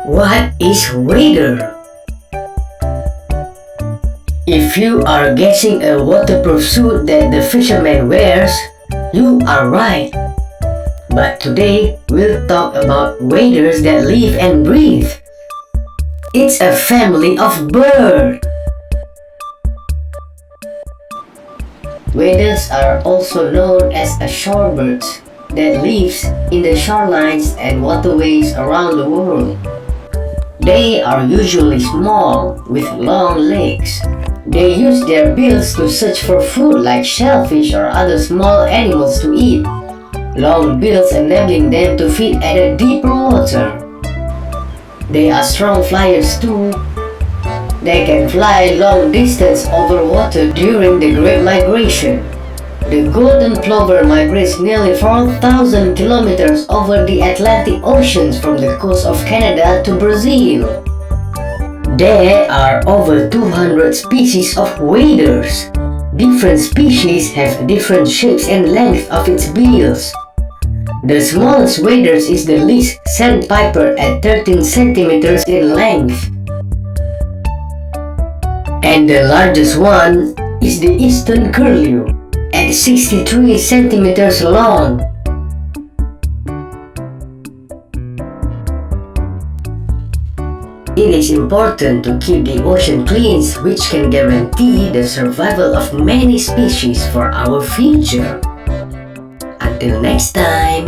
What is wader? If you are guessing a waterproof suit that the fisherman wears, you are right. But today, we'll talk about waders that live and breathe. It's a family of birds. Waders are also known as shorebirds that lives in the shorelines and waterways around the world. They are usually small with long legs. They use their bills to search for food like shellfish or other small animals to eat. Long bills enabling them to feed at a deeper water. They are strong flyers too. They can fly long distance over water during the Great Migration. The golden-plover migrates nearly 4,000 kilometers over the Atlantic Oceans from the coast of Canada to Brazil. There are over 200 species of waders. Different species have different shapes and length of its bills. The smallest waders is the Least Sandpiper at 13 centimeters in length. And the largest one is the Eastern Curlew at 63 centimeters long. It is important to keep the ocean clean, which can guarantee the survival of many species for our future. Until next time!